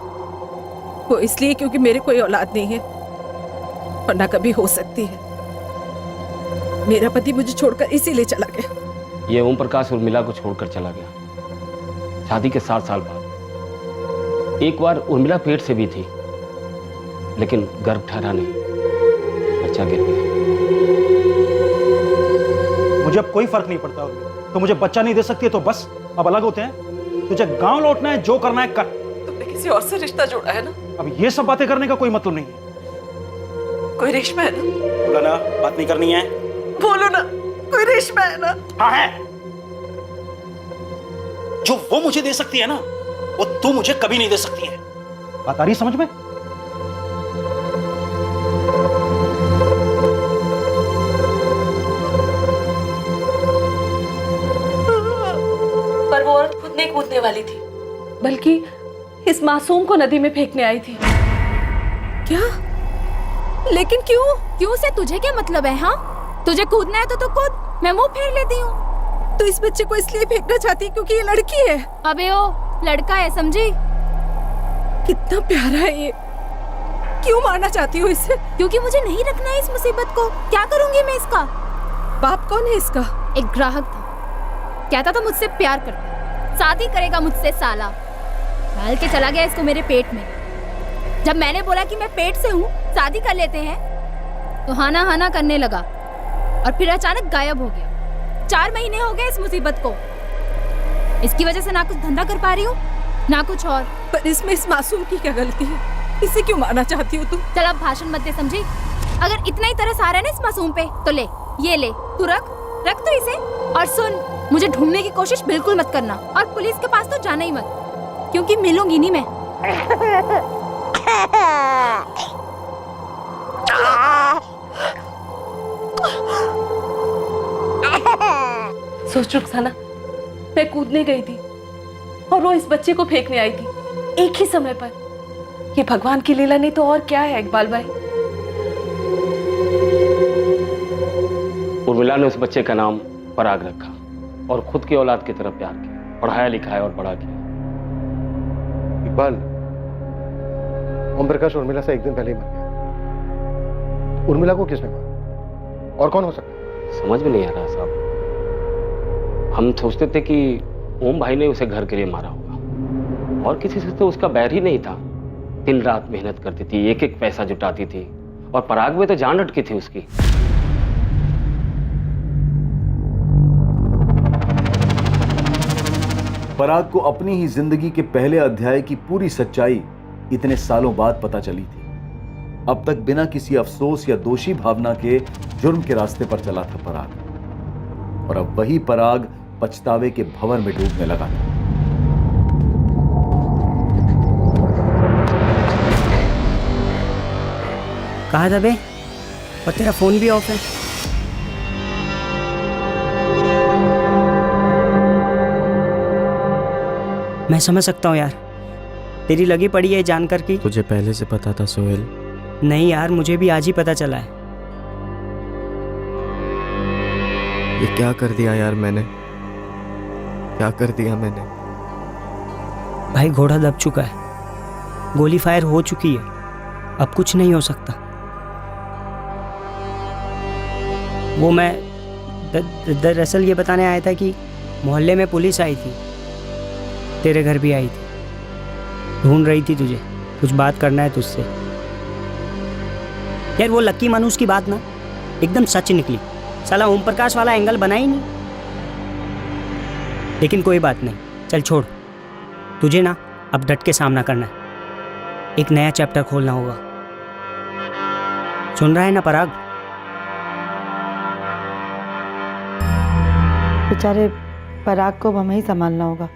वो इसलिए क्योंकि मेरे कोई औलाद नहीं है, और ना कभी हो सकती है। मेरा पति मुझे छोड़कर इसीलिए चला गया। ये ओम प्रकाश उर्मिला को छोड़कर चला गया शादी के 7 साल बाद। एक बार उर्मिला पेट से भी थी, लेकिन गर्भ ठहरा नहीं, बच्चा गिर गया। मुझे अब कोई फर्क नहीं पड़ता उर्मिला, तो मुझे बच्चा नहीं दे सकती है तो बस अब अलग होते हैं। तुझे गांव लौटना है, जो करना है कर। तुमने किसी और से रिश्ता जोड़ा है ना? अब ये सब बातें करने का कोई मतलब नहीं है। कोई रेशमा है ना? बोला ना, बात नहीं करनी है। बोलो ना, कोई रेशमा है ना? हाँ है। जो वो मुझे दे सकती है ना, वो तू मुझे कभी नहीं दे सकती है। बात आ रही समझ में? पर वो औरत खुद नहीं कूदने वाली थी, बल्कि इस मासूम को नदी में फेंकने आई थी। क्या? लेकिन क्यों? क्यों से तुझे क्या मतलब है? हाँ, तुझे कूदना है तो कूद, मैं मुंह फेर लेती हूँ। तो इस बच्चे को इसलिए फेंकना चाहती है क्योंकि ये लड़की है? अबे ओ, लड़का है, समझी? कितना प्यारा है ये, क्यों मारना चाहती हो इसे? क्योंकि मुझे नहीं रखना है इस मुसीबत को। क्या करूंगी मैं इसका? बाप कौन है इसका? एक ग्राहक था, कहता था मुझसे प्यार करता, शादी करेगा मुझसे साला। डाल के चला गया इसको मेरे पेट में। जब मैंने बोला कि मैं पेट से हूँ, शादी कर लेते हैं, तो हाना हाना करने लगा और फिर अचानक गायब हो गया। 4 महीने हो गए इस मुसीबत को। इसकी वजह से ना कुछ धंधा कर पा रही हूँ, ना कुछ और। पर इसमें इस मासूम की क्या गलती है? इसे क्यों मारना चाहती हो तुम? चल अब भाषण मत दे, समझी? अगर इतना ही तरस आ रहा है ना इस मासूम पे, तो ले, ये ले, तू रख तो इसे। और सुन, मुझे ढूंढने की कोशिश बिल्कुल मत करना, और पुलिस के पास तो जाना ही मत, क्योंकि मिलूंगी नहीं मैं। सोच रुखसाना, मैं कूदने गई थी और वो इस बच्चे को फेंकने आई थी एक ही समय पर। ये भगवान की लीला नहीं तो और क्या है इकबाल भाई? उर्मिला ने उस बच्चे का नाम पराग रखा और खुद की औलाद की तरफ प्यार किया, पढ़ाया लिखाया और बड़ा किया। इकबाल, ओम प्रकाश उर्मिला से एक दिन पहले ही मर गया। उर्मिला को किसने मारा और कौन हो सकता है? समझ में नहीं आ रहा साहब। हम सोचते थे कि ओम भाई ने उसे घर के लिए मारा होगा, और किसी से तो उसका बैर ही नहीं था। दिन रात मेहनत करती थी, एक एक पैसा जुटाती थी, और पराग में तो जान अटकी थी उसकी। पराग को अपनी ही जिंदगी के पहले अध्याय की पूरी सच्चाई इतने सालों बाद पता चली थी। अब तक बिना किसी अफसोस या दोषी भावना के जुर्म के रास्ते पर चला था पराग, और अब वही पराग पछतावे के भंवर में डूबने लगा था। कहाँ था बे? और तेरा फोन भी ऑफ है। मैं समझ सकता हूँ यार, तेरी लगी पड़ी है जानकर की। तुझे पहले से पता था सोहेल? नहीं यार, मुझे भी आज ही पता चला है। ये क्या कर दिया यार मैंने, क्या कर दिया मैंने? भाई घोड़ा दब चुका है, गोली फायर हो चुकी है, अब कुछ नहीं हो सकता। वो मैं दरअसल ये बताने आया था कि मोहल्ले में पुलिस आई थी, तेरे घर भी आई थी, ढूंढ रही थी तुझे, कुछ बात करना है तुझसे। यार वो लक्की मानुस की बात ना एकदम सच निकली, साला ओम प्रकाश वाला एंगल बना ही नहीं। लेकिन कोई बात नहीं, चल छोड़, तुझे ना अब डट के सामना करना है, एक नया चैप्टर खोलना होगा। सुन रहा है ना पराग? बेचारे पराग को हमें ही संभालना होगा।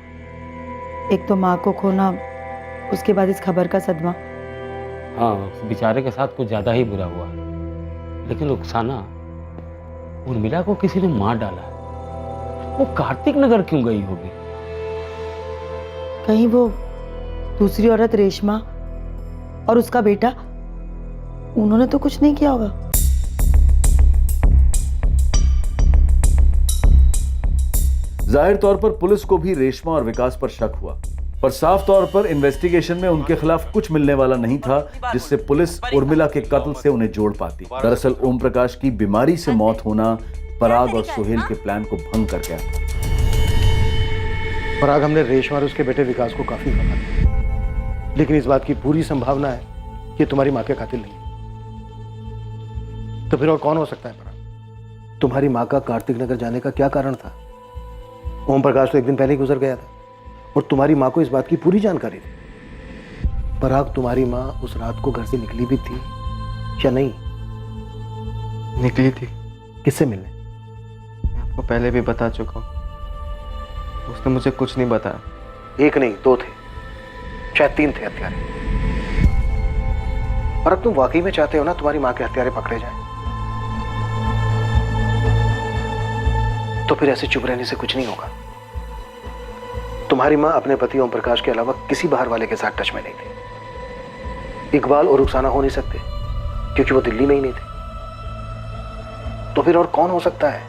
एक तो माँ को खोना, उसके बाद इस खबर का सदमा। हाँ, उस बेचारे के साथ कुछ ज्यादा ही बुरा हुआ, लेकिन रुखसाना, उर्मिला को किसी ने मार डाला। वो कार्तिक नगर क्यों गई होगी? कहीं वो दूसरी औरत रेशमा और उसका बेटा, उन्होंने तो कुछ नहीं किया होगा। जाहिर तौर पर पुलिस को भी रेशमा और विकास पर शक हुआ, पर साफ तौर पर इन्वेस्टिगेशन में उनके खिलाफ कुछ मिलने वाला नहीं था जिससे पुलिस उर्मिला के कत्ल से उन्हें जोड़ पाती। दरअसल ओम प्रकाश की बीमारी से मौत होना पराग और सोहेल के प्लान को भंग कर गया। पराग, हमने रेशमा और उसके बेटे विकास को काफी भगा दिया, लेकिन इस बात की पूरी संभावना है कि तुम्हारी माँ के कातिल नहीं। तो फिर और कौन हो सकता है पराग? तुम्हारी माँ का कार्तिक नगर जाने का क्या कारण था? ओम प्रकाश तो एक दिन पहले ही गुजर गया था और तुम्हारी माँ को इस बात की पूरी जानकारी थी। पराग, तुम्हारी माँ उस रात को घर से निकली भी थी या नहीं? निकली थी। किससे मिलने? मैं आपको पहले भी बता चुका हूँ, उसने मुझे कुछ नहीं बताया। एक नहीं, दो थे, शायद तीन थे हत्यारे। और अब तुम वाकई में चाहते हो ना तुम्हारी माँ के हत्यारे पकड़े जाएं? तो फिर ऐसे चुप रहने से कुछ नहीं होगा। तुम्हारी माँ अपने पति ओम प्रकाश के अलावा किसी बाहर वाले के साथ टच में नहीं थी। इकबाल और रुखसाना हो नहीं सकते क्योंकि वो दिल्ली में ही नहीं थे। तो फिर और कौन हो सकता है?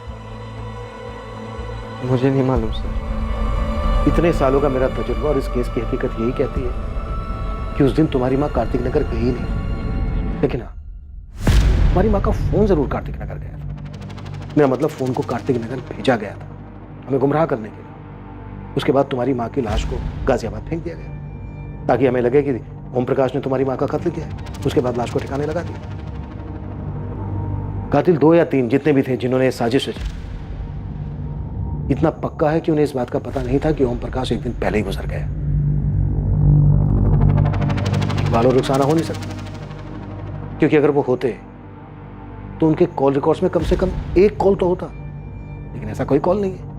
मुझे नहीं मालूम सर। इतने सालों का मेरा तजुर्बा और इस केस की हकीकत यही कहती है कि उस दिन तुम्हारी माँ कार्तिक नगर गई नहीं, लेकिन हाँ, तुम्हारी माँ का फोन जरूर कार्तिक नगर गया था। मेरा मतलब फोन को कार्तिक नगर भेजा गया था हमें गुमराह करने के लिए। उसके बाद तुम्हारी माँ की लाश को गाजियाबाद फेंक दिया गया ताकि हमें लगे कि ओम प्रकाश ने तुम्हारी माँ का कत्ल किया है। उसके बाद लाश को ठिकाने लगा दिया। कातिल 2 या 3 जितने भी थे जिन्होंने साजिश रची, इतना पक्का है कि उन्हें इस बात का पता नहीं था कि ओम प्रकाश एक दिन पहले ही गुजर गया। इकबाल और रुखसाना हो नहीं सकता, क्योंकि अगर वो होते तो उनके कॉल रिकॉर्ड्स में कम से कम एक कॉल तो होता, लेकिन ऐसा कोई कॉल नहीं है।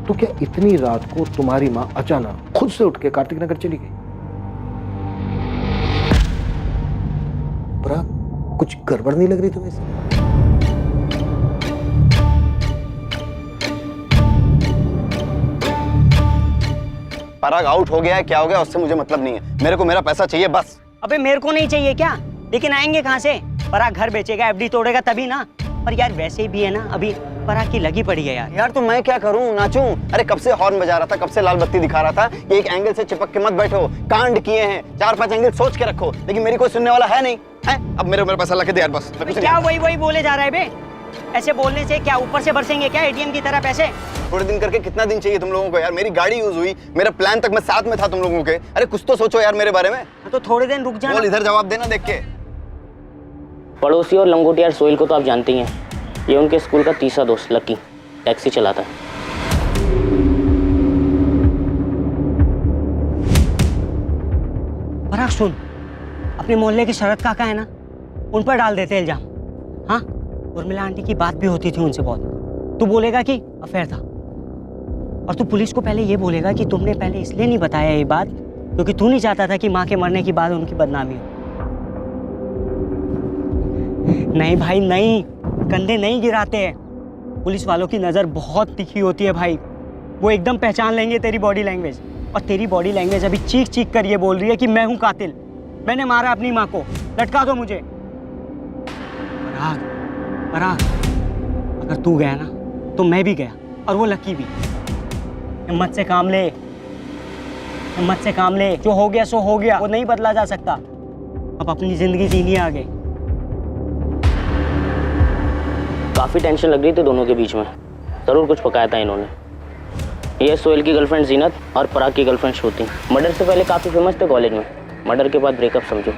तो क्या इतनी रात को तुम्हारी मां अचानक खुद से उठ के कार्तिक नगर चली गई? कुछ गड़बड़ नहीं लग रही तुम्हें इसमें? पराग आउट हो गया है, क्या हो गया उससे मुझे मतलब नहीं है। मेरे को मेरा पैसा चाहिए बस। अबे मेरे को नहीं चाहिए क्या? लेकिन आएंगे कहाँ से? पराग घर बेचेगा, एफडी तोड़ेगा तभी ना। पर यार वैसे भी है ना, अभी पराग की लगी पड़ी है यार। यार तो मैं क्या करूं, नाचूं? अरे कब से हॉर्न बजा रहा था, कब से लाल बत्ती दिखा रहा था कि एक एंगल से चिपक के मत बैठो, कांड किए हैं, 4-5 एंगल सोच के रखो, लेकिन मेरी कोई सुनने वाला है नहीं है। अब मेरा पैसा ला के दे यार बस। क्या वही बोले जा रहा है बे? ऐसे बोलने से क्या ऊपर से बरसेंगे क्या एटीएम की तरह पैसे? थोड़े दिन करके कितना दिन चाहिए तुम लोगों को यार? मेरी गाड़ी यूज हुई, मेरा प्लान तक मैं साथ में था तुम लोगों के। अरे कुछ तो सोचो यार मेरे बारे में। तो थोड़े दिन रुक जाना। बोल, इधर जवाब देना देख के। पड़ोसी और लंगोटियार सोहेल को तो आप जानते ही हैं, ये उनके स्कूल का तीसरा दोस्त लकी टैक्सी चलाता है। पराग सुन, अपने मोहल्ले के शरद काका है ना, उन पर डाल देते इल्जाम। हाँ, उर्मिला आंटी की बात भी होती थी उनसे बहुत। तू बोलेगा कि अफेयर था, और तू पुलिस को पहले ये बोलेगा कि तुमने पहले इसलिए नहीं बताया ये बात क्योंकि तू नहीं चाहता था कि माँ के मरने के बाद उनकी बदनामी हो। नहीं भाई नहीं, कंधे नहीं गिराते हैं। पुलिस वालों की नज़र बहुत तीखी होती है भाई, वो एकदम पहचान लेंगे तेरी बॉडी लैंग्वेज। और तेरी बॉडी लैंग्वेज अभी चीख चीख कर ये बोल रही है कि मैं हूँ कातिल, मैंने मारा अपनी माँ को, लटका दो मुझे। पराग, पराग, अगर तू गया ना तो मैं भी गया, और वो लकी भी। हिम्मत से काम ले, हिम्मत से काम ले। जो हो गया सो हो गया, वो नहीं बदला जा सकता। अब अपनी जिंदगी जीनी है आगे। काफ़ी टेंशन लग रही थी दोनों के बीच में, ज़रूर कुछ पकाया था इन्होंने। ये सोहेल की गर्लफ्रेंड जीनत और पराग की गर्लफ्रेंड श्रुति मर्डर से पहले काफ़ी फेमस थे कॉलेज में, मर्डर के बाद ब्रेकअप समझो।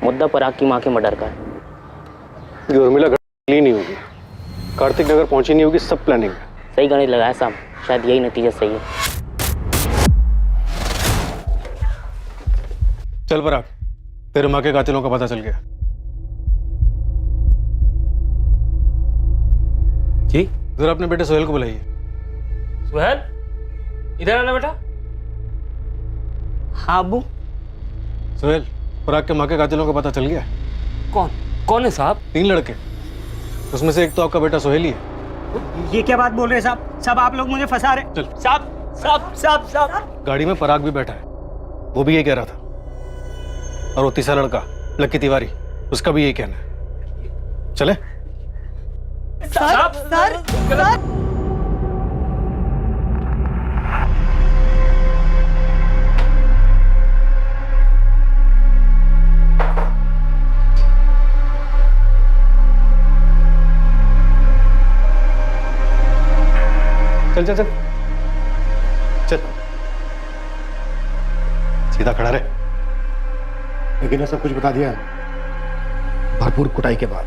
मुद्दा पराग की माँ के मर्डर का है। ये उर्मिला घर नहीं होगी, कार्तिक नगर पहुंची नहीं होगी, सब प्लानिंग है। सही गणित लगाया साहब, शायद यही नतीजा सही है। चल पराग, तेरे माँ के कातिलों का पता चल गया। जी जरा अपने बेटे सोहेल को बुलाइए। सोहेल, इधर आना बेटा। हाँ अब्बू। सोहेल, पराग के माँ के कातिलों का पता चल गया। कौन कौन है साहब? 3 लड़के, उसमें से एक तो आपका बेटा सोहेल ही है। ये क्या बात बोल रहे हैं साहब? सब आप लोग मुझे फंसा रहे। चल साहब साहब साहब साहब। गाड़ी में पराग भी बैठा है, वो भी यही कह रहा था। और वो तीसरा लड़का लक्की तिवारी, उसका भी यही कहना है। चले? सर सर सर चल चल चल चल, सीधा खड़ा रहे। लेकिन ये सब कुछ बता दिया भरपूर कुटाई के बाद।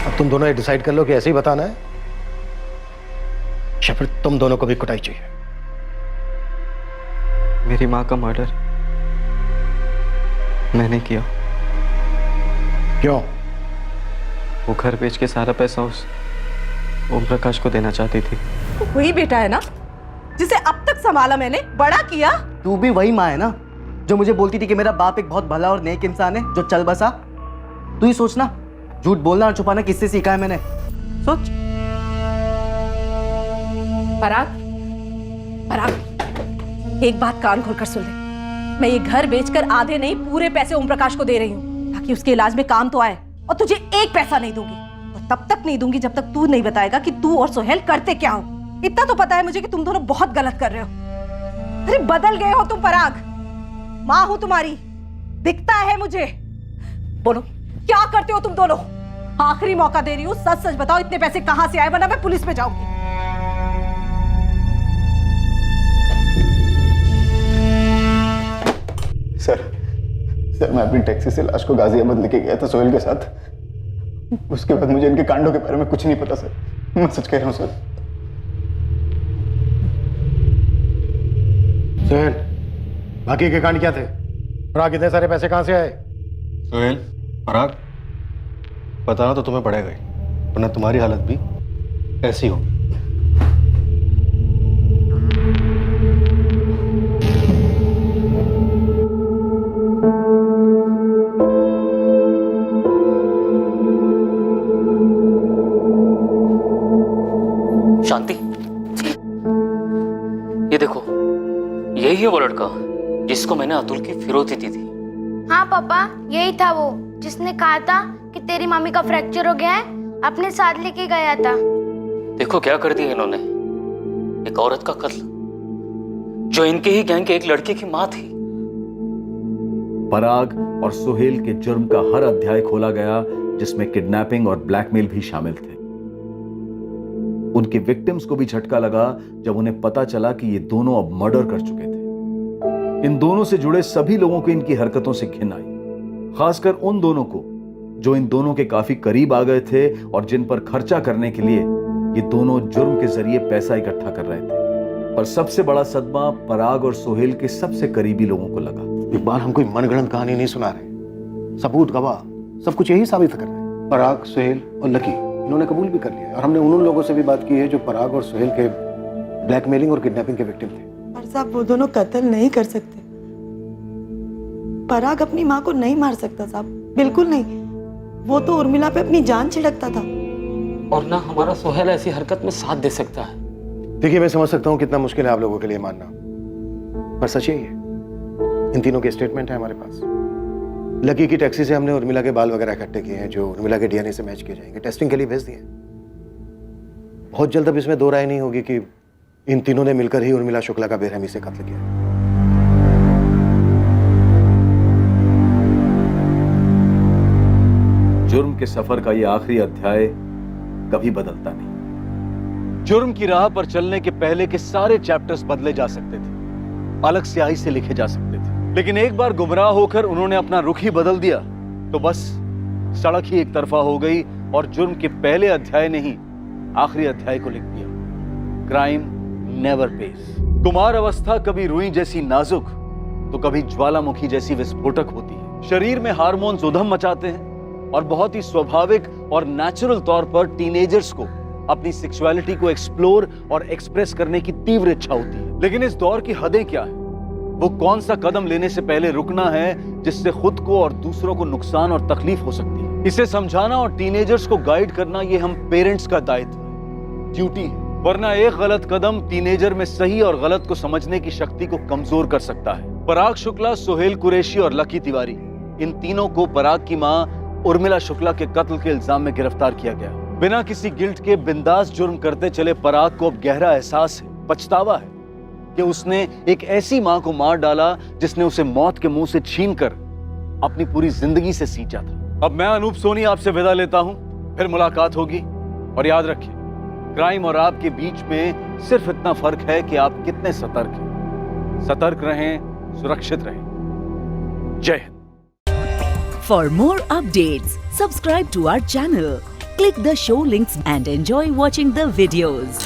अब तुम दोनों ये डिसाइड कर लो कि ऐसे ही बताना है या फिर तुम दोनों को भी कुटाई चाहिए। मेरी माँ का मर्डर मैंने किया। क्यों? वो घर बेच के सारा पैसा उस ओम प्रकाश को देना चाहती थी। वही बेटा है ना जिसे अब तक संभाला मैंने, बड़ा किया। तू भी वही माँ है ना जो मुझे बोलती थी कि मेरा बाप एक बहुत भला और नेक इंसान है जो चल बसा। तू ही सोचना, झूठ बोलना और छुपाना किससे सीखा है मैंने? सोच। पराग, पराग, एक बात कान खोलकर सुन ले। मैं ये घर बेचकर आधे नहीं पूरे पैसे ओम प्रकाश को दे रही हूँ ताकि उसके इलाज में काम तो आए, और तुझे एक पैसा नहीं दूंगी। और तब तक नहीं दूंगी जब तक तू नहीं बताएगा कि तू और सोहेल करते क्या हो। इतना तो पता है मुझे कि तुम दोनों बहुत गलत कर रहे हो। अरे बदल गए हो तुम पराग। माँ हूं तुम्हारी, दिखता है मुझे। बोलो क्या करते हो तुम दोनों? आखिरी मौका दे रही हूँ, सच सच बताओ इतने पैसे कहां से आए, वरना मैं पुलिस में जाऊंगी। सर मैं अपनी टैक्सी से लाश को गाजियाबाद लेके गया था सोहेल के साथ। उसके बाद मुझे इनके कांडों के बारे में कुछ नहीं पता सर, मैं सच कह रहा हूँ सर। सोहेल, बाकी के कांड क्या थे? पराग इतने सारे पैसे कहां से आए? सोहेल, पराग, बताना तो तुम्हें पड़ेगा ही, वरना तुम्हारी हालत भी ऐसी हो। शांति, ये देखो, यही है वो लड़का जिसको मैंने अतुल की फिरौती दी थी। हाँ पापा, यही था वो जिसने कहा था कि तेरी मम्मी का फ्रैक्चर हो गया है, अपने साथ लेके गया था। देखो क्या कर दिया इन्होंने, एक औरत का कत्ल जो इनके ही गैंग के एक लड़के की माँ थी। पराग और सुहेल के जुर्म का हर अध्याय खोला गया जिसमें किडनैपिंग और ब्लैकमेल भी शामिल थे। उनके विक्टिम्स को भी झटका लगा जब उन्हें पता चला कि ये दोनों अब मर्डर कर चुके थे। इन दोनों से जुड़े सभी लोगों को इनकी हरकतों से घिन आई, खासकर उन दोनों को जो इन दोनों के काफी करीब आ गए थे और जिन पर खर्चा करने के लिए ये दोनों जुर्म के जरिए पैसा इकट्ठा कर रहे थे। पर सबसे बड़ा सदमा पराग और सोहेल के सबसे करीबी लोगों को लगा। इकबाल, हम कोई मनगढ़ंत कहानी नहीं सुना रहे, सबूत गवाह सब कुछ यही साबित कर रहे हैं। पराग, सोहेल और लकी इन्होंने कबूल भी कर लिया, और हमने उन लोगों से भी बात की है जो पराग और सोहेल के ब्लैकमेलिंग और किडनैपिंग के विक्टिम थे। और साहब वो दोनों कत्ल नहीं कर सकते। पराग अपनी माँ को नहीं मार सकता साहब, बिल्कुल नहीं। वो तो उर्मिला पे अपनी जान छिड़कता था। और ना हमारा सोहेल ऐसी हरकत में साथ दे सकता है। देखिए, मैं समझ सकता हूँ कितना मुश्किल है आप लोगों के लिए मानना, पर सच यही है। इन तीनों के स्टेटमेंट है हमारे पास। लकी की टैक्सी से हमने उर्मिला के बाल वगैरह इकट्ठे किए हैं जो उर्मिला के डीएनए से मैच किए जाएंगे, टेस्टिंग के लिए भेज दिए। बहुत जल्द अब इसमें दो राय नहीं होगी कि इन तीनों ने मिलकर ही उर्मिला शुक्ला का बेरहमी से कत्ल किया। जुर्म के सफर का ये आखिरी अध्याय कभी बदलता नहीं। जुर्म की राह पर चलने के पहले के सारे चैप्टर्स बदले जा सकते थे, अलग स्याही से लिखे जा सकते थे, लेकिन एक बार गुमराह होकर उन्होंने अपना रुख ही बदल दिया तो बस सड़क ही एक तरफा हो गई और जुर्म के पहले अध्याय ने ही आखिरी अध्याय को लिख दिया। Crime never pace. कुमार अवस्था कभी रुई जैसी नाजुक तो कभी ज्वालामुखी जैसी विस्फोटक होती है। शरीर में हार्मोन्स उधम मचाते हैं और बहुत ही स्वाभाविक और नेचुरल तौर पर टीनेजर्स को अपनी सेक्सुअलिटी को एक्सप्लोर और एक्सप्रेस करने की तीव्र इच्छा होती है। लेकिन इस दौर की हदें क्या है? वो कौन सा कदम लेने से पहले रुकना है जिससे खुद को और दूसरों को नुकसान और तकलीफ हो सकती है? इसे समझाना और टीनेजर्स को गाइड करना ये हम पेरेंट्स का दायित्व है, ड्यूटी है। वरना एक गलत कदम टीनेजर में सही और गलत को समझने की शक्ति को कमजोर कर सकता है। पराग शुक्ला, सोहेल कुरैशी और लकी तिवारी, इन तीनों को पराग की मां उर्मिला शुक्ला के कत्ल के इल्जाम में गिरफ्तार किया गया। बिना किसी गिल्ट के बिंदास जुर्म करते चले पराग को अब गहरा एहसास है, पछतावा है कि उसने एक ऐसी मां को मार डाला जिसने उसे मौत के मुंह से छीनकर अपनी पूरी जिंदगी से सींचा था। अब मैं अनूप सोनी आपसे विदा लेता हूं, फिर मुलाकात होगी। और याद रखिए, क्राइम और आपके बीच में सिर्फ इतना फर्क है कि आप कितने सतर्क हैं। सतर्क रहें, सुरक्षित रहें। जय Hind. For more updates, subscribe to our channel, click the show links and enjoy watching the videos.